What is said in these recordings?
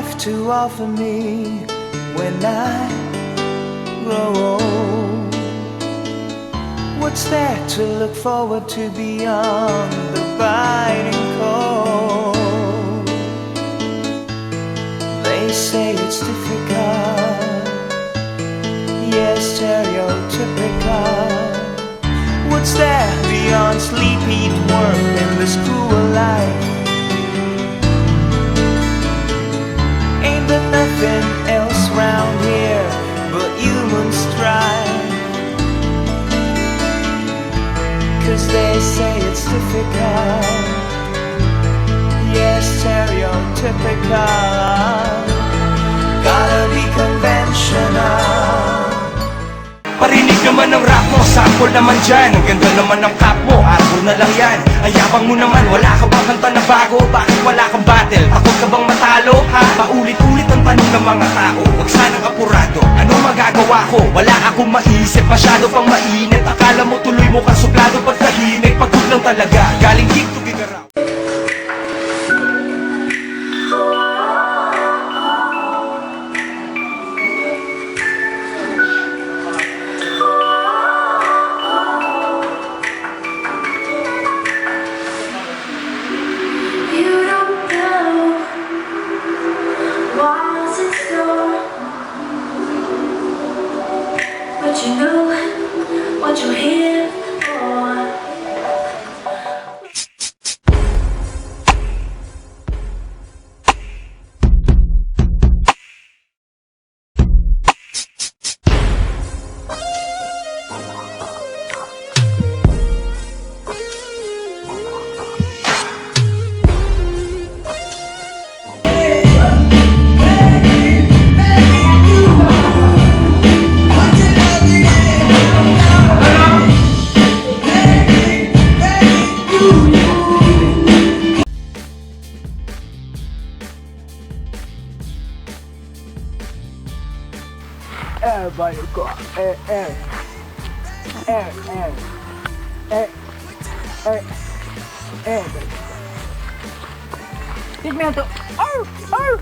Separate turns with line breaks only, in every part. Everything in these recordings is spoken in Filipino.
have to offer me when I grow old? What's there to look forward to beyond the biting cold? They say it's difficult, yes, stereotypical. What's there beyond sleep, eat, work, and this cruel life? Ain't there nothing else round here but human strife? 'Cause they say it's difficult, yes, stereotypical. Gotta be conventional.
Parinig naman ng rap mo, sample naman dyan. Ang ganda naman ng cap mo, arbor na lang yan. Ang yabang mo naman, wala ka bang kanta na bago? Bakit wala kang battle? Takot ka bang matalo? Ha? Paulit-ulit ang tanong ng mga tao. Huwag sanang apurado, ano magagawa ko? Wala akong maisip, masyado pang mainit. Akala mo tuloy mo kang suplado pag tahimik. Pagod lang talaga, galing gig to gig around.
But you know what you're here for.
Bayo ko. Tignan to. Arr! Arr!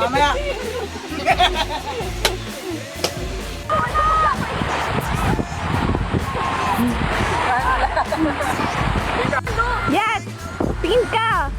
Mamaya.
Yes! Tingin ka!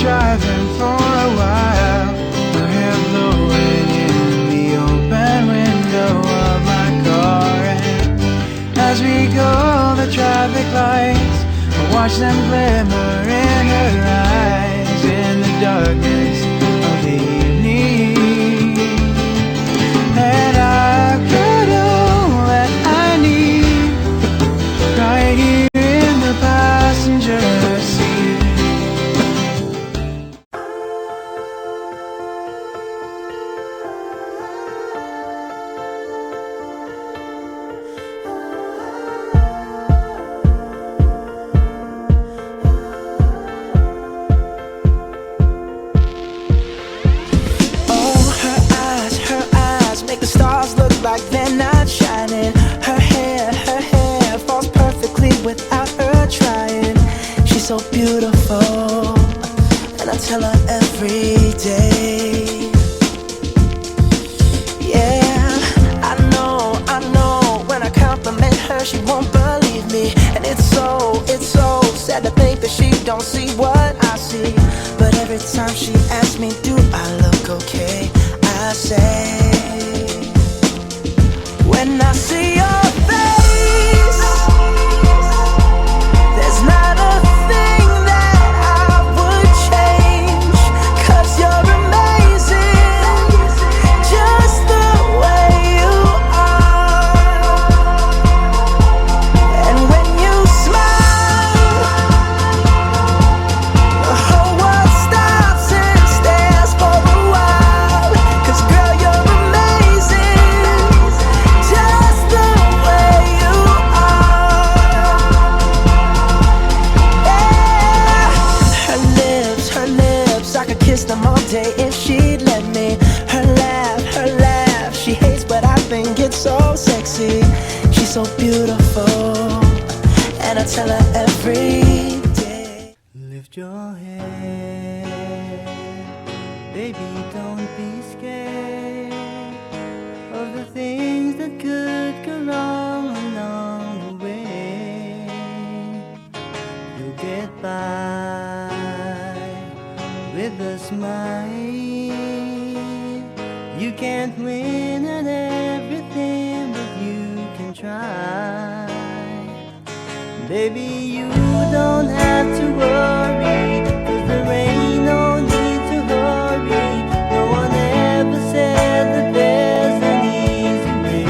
Driving for a while, her hair blowing in the open window of my car. And as we go, the traffic lights, I watch them glimmer in her eyes in the darkness of the evening. And I got all that I need right here in the passenger seat. don't see what I see. But every time she asks me, do I look okay? I say, when I see your face, there's not a thing that I would change. 'Cause you're amazing, just the way you are. And when you smile, the whole world stops and stares for a while. 'Cause girl, you're amazing, just the way you are. Yeah. Her lips, I could kiss them all day if she'd let me. Her laugh, she hates but I think it's so sexy. She's so beautiful, and I tell her every day. Lift your head, baby, don't be scared of the things that could go wrong along the way. You'll get by with a smile. You can't win at everything, but you can try. Baby, you don't have to worry, 'cause there ain't no need to hurry. No one ever said that there's an easy way.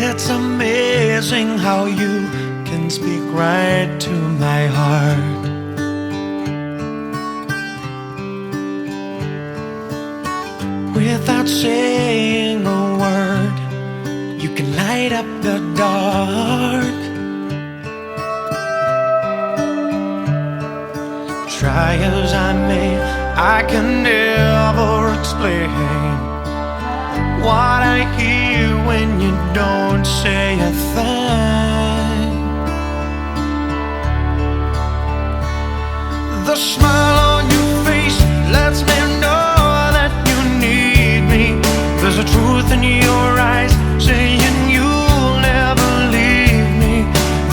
It's amazing how you can speak right to my heart. Without saying a word, you can light up the dark. Try as I may, I can never explain what I hear when you don't say a thing. The smile on your face lets me know that you need me. There's a truth in your eyes saying you'll never leave me.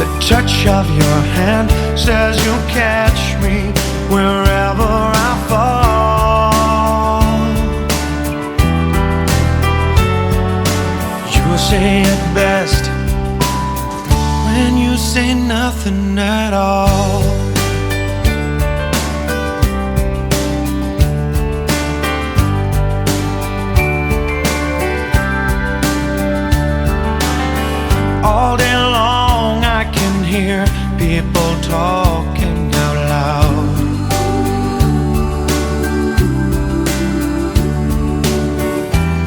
The touch of your hand says you'll catch me wherever I fall. You say it best when you say nothing at all. All day long I can hear people talking out loud.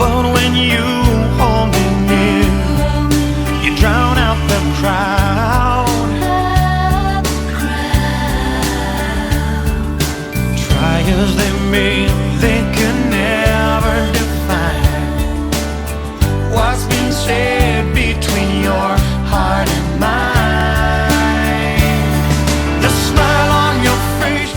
But when you hold me near, you drown out the crowd. Try as they may, they can never define what's been said between your heart and mine. The smile on your face.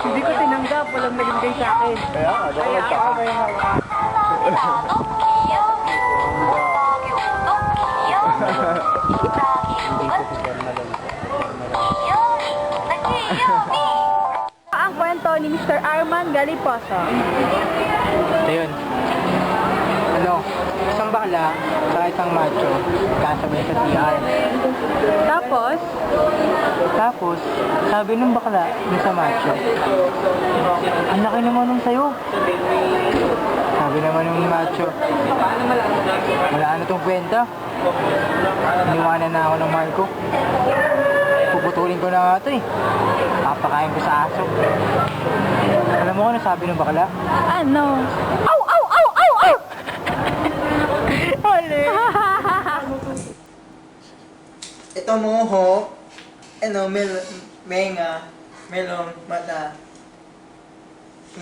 Hindi ko tinanggap, walang nagbigay sa akin. Kaya
Ang kwento ni Mr. Arman Galiposo.
ayun. Isang bakla sa isang macho, kasabay sa TR. Tapos, sabi ng bakla dun sa macho, ang laki naman nung sayo. Sabi naman ng macho, wala na tong kwenta. Iniwanan na ako ng mahal ko. Puputulin ko na nga ito eh. Papakain ko sa aso. Alam mo kung ano sabi ng bakla?
Ano? Au, au, au, au, au!
Huli!
Ito moho, menga, melon, mata.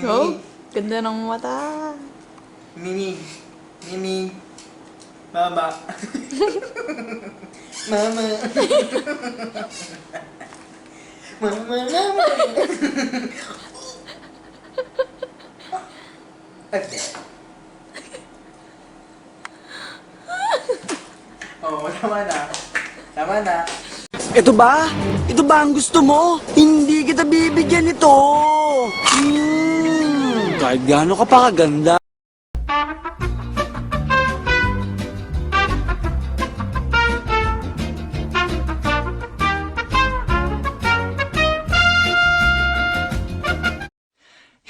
Oh, ganda ng mata.
Mimig, Mama. Mama. Mama. Okay. Oh, tama na. Tama na.
Ito ba? Ito ba ang gusto mo? Hindi kita bibigyan nito. Kahit gaano ka pa kaganda.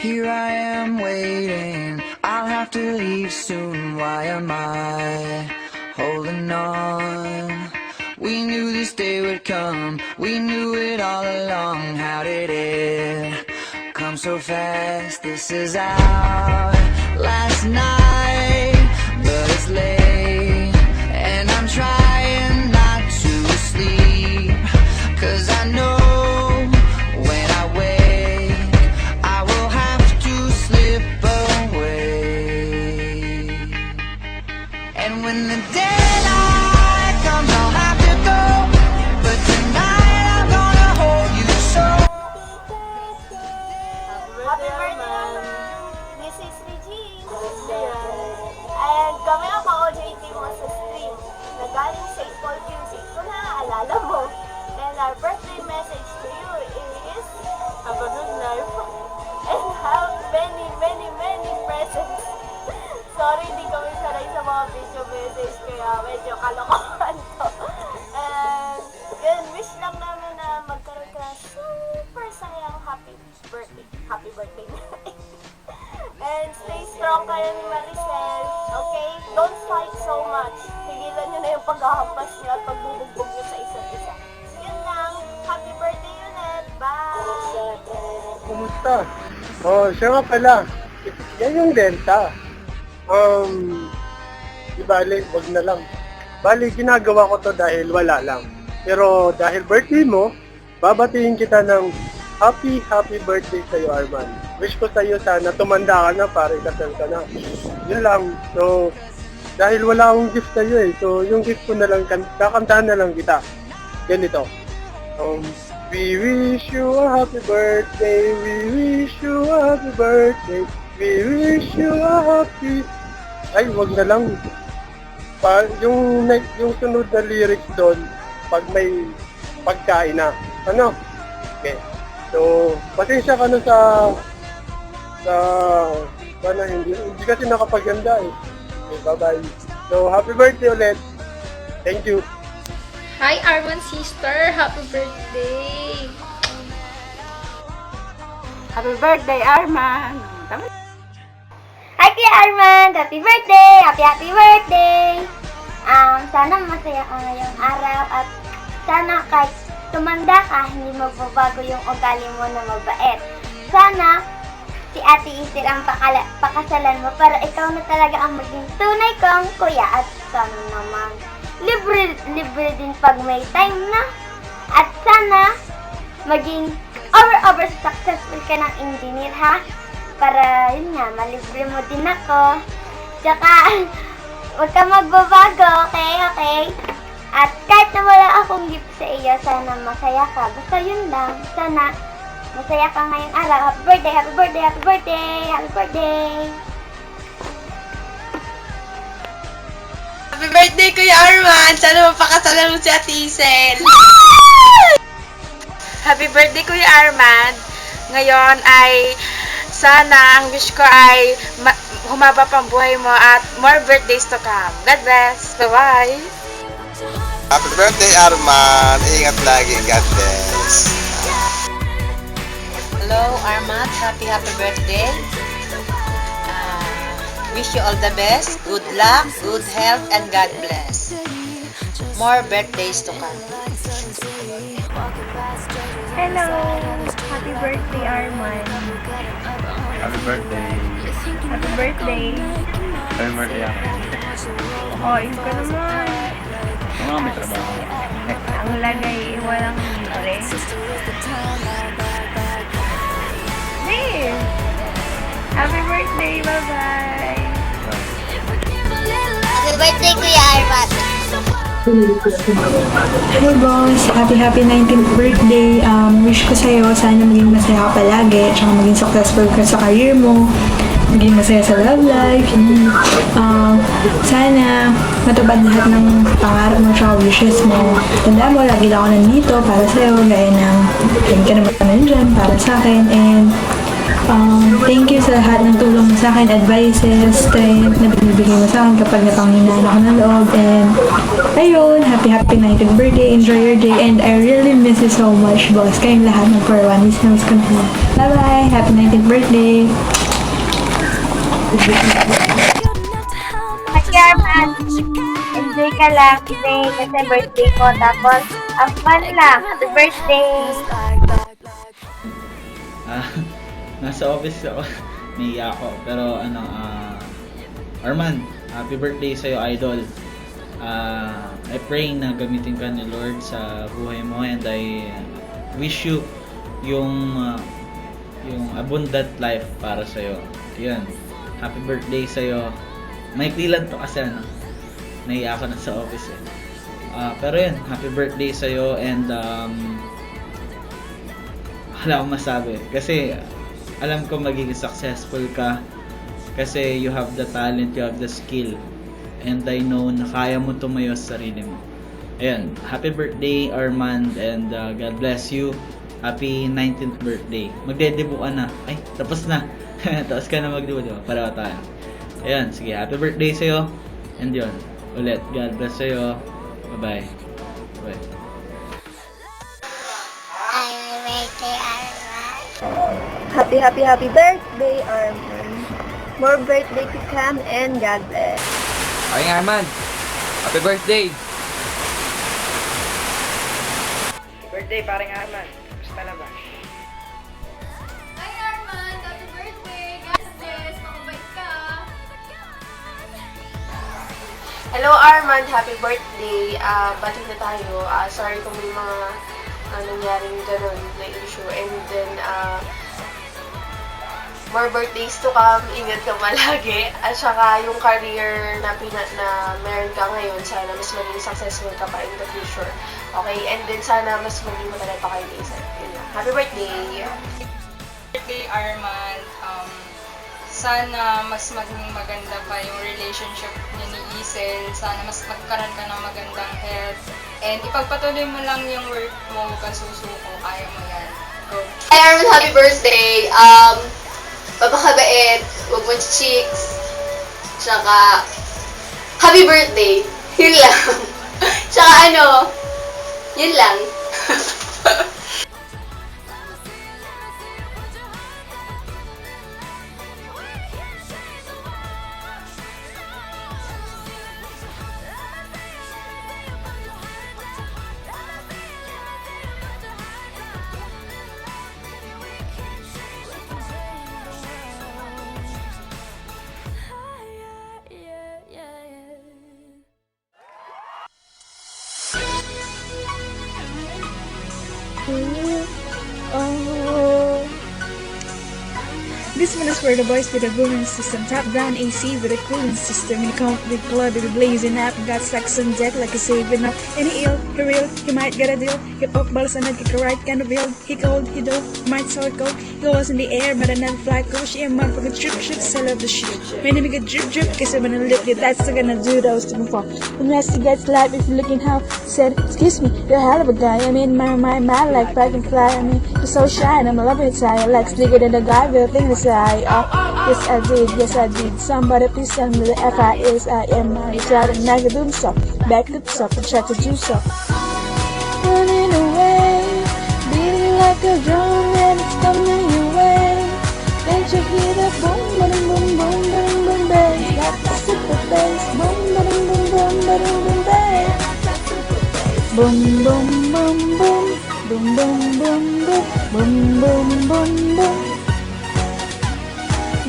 Here I am waiting, I'll have to leave soon. Why am I holding on? We knew this day would come, we knew it all along. How did it come so fast? This is our last night, but it's late, and I'm trying not to sleep, 'cause I know when I wake I will have to slip away. And when the daylight comes I'll have to go, but tonight I'm gonna hold you so.
Happy birthday, Mrs. Regine. And kami ang ka-OJT mo sa stream na galing sa St. Paul Music. Kung naaalala mo. And our birthday message to you is, have a good life and have many, many, many presents. Sorry, hindi kami sanay sa mga video message kaya medyo kalokohan to. And yun, wish lang namin na magkaroon ka ng super sayang happy birthday. Happy birthday. And stay strong kayo ni Maricel. Okay? Don't fight so much. Higilan nyo na yung paghahampas nyo at pagbubugbog nyo sa isa't isa. Yun lang. Happy birthday ulit. Bye!
Kumusta? Oh, siya nga pala. Yan yung Delta. Di bali, wag na lang. Bali, ginagawa ko to dahil wala lang. Pero dahil birthday mo, babatiin kita ng happy birthday sa'yo, Arman. Wish ko sa'yo sana tumanda ka na para ikasal ka na. Yun lang. So, dahil wala akong gift sa'yo eh. So, yung gift ko na lang, kakantahan na lang kita. Ganito. We wish you a happy birthday. We wish you a happy birthday. We wish you a happy... Ay, wag na lang. Yung sunod na lyrics doon, pag may pagkain na. Ano? Okay. So, pasensya ka na sa hindi kasi nakapaganda eh. Okay, bye-bye. So, happy birthday ulit. Thank you.
Hi, Arman sister! Happy birthday!
Happy birthday, Arman!
Hi, Kuya Armand! Happy birthday! Happy birthday! Sana masaya ka ngayong araw at sana kahit tumanda ka, hindi magbabago yung ugali mo na mabait. Sana si Ate Isir ang pakasalan mo para ikaw na talaga ang maging tunay kong kuya at sana naman libre din pag may time na at sana maging over successful ka ng engineer ha para yun nga malibre mo din ako tsaka huwag ka magbabago okay at kahit na wala akong gift sa iyo sana masaya ka basta yun lang sana masaya ka ngayong araw. Happy birthday, happy birthday, happy birthday, happy birthday.
Happy birthday, Kuya Arman! Sana mapakasalan mo si Ate Isel. Happy birthday, Kuya Arman! Ngayon ay sana ang wish ko ay humaba pang buhay mo at more birthdays to come. God bless! Bye-bye!
Happy birthday, Arman! Ingat lagi. God bless!
Hello, Arman. Happy birthday. Wish you all the best. Good luck, good health, and God bless. More birthdays to come.
Hello! Happy birthday, Arman!
Happy birthday.
Happy birthday!
Happy birthday ako.
Kain ka naman!
Mga may trabaho.
Ang lagay, walang libre. Babe! Happy birthday! Bye-bye!
Happy
birthday, Kuya Arman.
Hey boss, happy 19th birthday. Wish ko sa'yo, sana maging masaya ka palagi, tsaka maging successful ka sa career mo, maging masaya sa love life. Sana matupad lahat ng pangarap mo tsaka wishes mo. Tandaan mo, lagi lang ako nandito para sa'yo, gaya ng lagi ka naman nandyan para sa akin. And thank you sa lahat ng tulong mo sa akin, advices, strength na binibigay mo sa akin kapag napanghinaan ako ng loob. And ayun, happy 19th birthday, enjoy your day, and I really miss you so much, boss. Kayong lahat ng for one, miss na miss ko na. Bye-bye, happy 19th birthday!
Kuya Arman, enjoy ka lang today kasi birthday ko. Tapos, have fun lang. Happy birthday!
Nasa office ako. Naiiyak ako. Pero Arman, happy birthday sa'yo, idol. I pray na gamitin ka ni Lord sa buhay mo, and I wish you yung abundant life para sa'yo. Yan. Happy birthday sa'yo. Maikli lang to kasi naiiyak ako na sa office eh. Pero yan, happy birthday sa'yo, and wala akong masabi. Kasi alam ko magiging successful ka kasi you have the talent, you have the skill, and I know na kaya mo tumayo sa sarili mo. Ayan, happy birthday Arman, and God bless you. Happy 19th birthday. Magde-debut ka na. Ay, tapos na. Tapos ka na mag-debut, diba? Para tayo. Ayan, sige, happy birthday sa'yo. And yun, ulit, God bless sa'yo. Bye-bye. Bye.
Happy birthday, Arman. More birthday to come and God bless.
Okay nga, Arman. Happy birthday!
Birthday, parang Arman. Gusto na ba?
Hi Arman! Happy birthday! God bless! Makabait ka!
Hello, Arman. Happy birthday. Bati na tayo. Sorry kung may mga nangyaring ganun na issue. And then, more birthdays to come. Ingat ka palagi. At saka yung career na meron ka ngayon, sana mas maging successful ka pa in the future. Okay? And then sana mas maging matagal pa kayo isa. Happy birthday!
Birthday, Arman. Sana mas maging maganda pa yung relationship niya ni Isel. Sana mas magkaroon ka ng magandang health. And ipagpatuloy mo lang yung work mo, kasusuko. Kaya mo yan. Go!
Hi, Arman! Happy birthday! Papakabait, huwag mo cheeks. Tsaka, happy birthday! Yun lang. Tsaka yun lang.
This one is for the boys with a booming system, top down AC with a cooling system. In complete club, be blazing up, got sex on deck like a saving up. Any ill, he real, he might get a deal. Hip hop balls and get the right kind of build. He cold, he dope, might so cold. He was in the air, but I never fly coach. She a motherfucking drip, I love the shit. When they get drip, cause I'm gonna live it, that's gonna do those to me for. The nasty gets live if you're looking how said, excuse me, you're a hell of a guy. I mean, my like dragonfly. I mean, you're so shy and I'm a lover inside. Like bigger than the guy with a thing to say. Yes I did. Somebody please tell me the F-I-S-I-M. I tried to make it do so. Back it up and try to do so. Running away, beating like a drum and it's coming your way. Can't you hear the boom, boom, boom, boom, boom, boom, bass? Got the super bass. Boom, boom, boom, boom, boom, boom, bass. Boom, boom, boom, boom, boom, boom, boom, boom, boom, boom, boom, boom.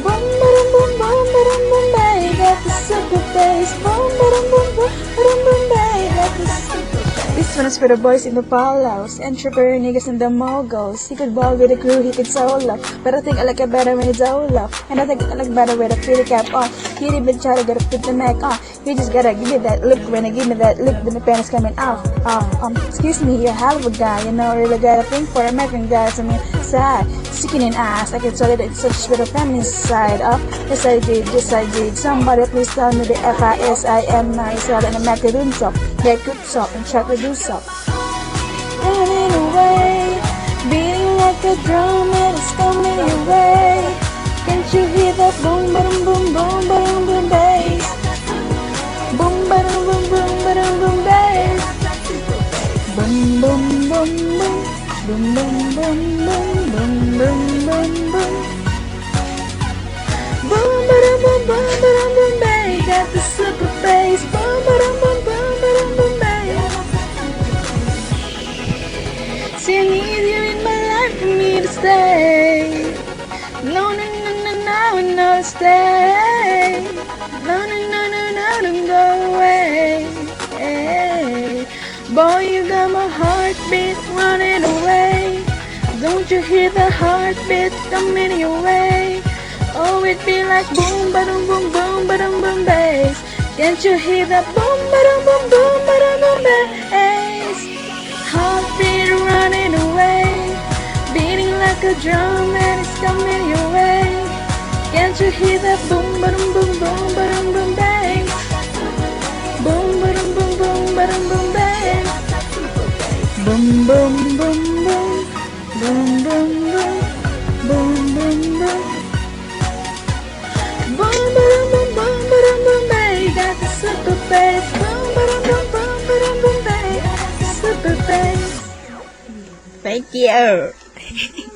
Boom, boom, boom, boom, boom, boom, bass. Got the super bass. Boom, boom, boom, boom, boom, boom, bass. Got the super bass. This one is for the boys in the polos, entrepreneur niggas and the moguls. He could ball with the crew, he could solo, but I think I like it better when it's solo. And I think I like better with a pretty cap on. He didn't even try to get a fit the neck on. You just gotta give me that look. When I give me that look, then the pen is coming off. Excuse me, you're a hell of a guy. You know, really got a thing for American guys. I mean, side, sticking in ass. I can tell you that it's such a bit of feminine side. Yes I did, yes I did. Somebody please tell me the FISIM. Now it's all in America doing so. Get good so and try to do so. Running away, beating like a drum and it's coming your way. Can't you hear that boom, boom, boom, boom, boom, boom, bass? Boom, boom, boom, boom, boom, boom, bass. Boom, boom, boom, boom, boom, boom, boom, boom, boom, boom, boom, boom. Boom, boom, boom, boom, boom, boom, bass. Got the super bass. Boom, boom, boom, boom, boom, boom, bass. See, I need you in my life for me to stay. No, no, no, no, no, no, stay. No, no, no, no, no, don't go away. Hey. Boy, you got my heartbeat running away. Don't you hear the heartbeat coming your way? Oh, it be like boom, ba-dum, boom, boom, ba-dum, boom, bass. Can't you hear the boom, ba-dum, boom, boom, ba-dum, boom, bass? Heartbeat running away, beating like a drum and it's coming your way. Can't you hear that boom, ba-dum, boom, boom, ba-dum, boom, bass? Boom, ba-dum, boom, boom, ba-dum, boom, bass. Boom, boom, boom, boom, boom, boom, boom, boom, boom, boom. Boom, ba-dum, boom, boom, ba-dum, boom, bass. Got the super bass. Boom, ba-dum, boom, boom, ba-dum, boom, bass. Super bass. Thank you.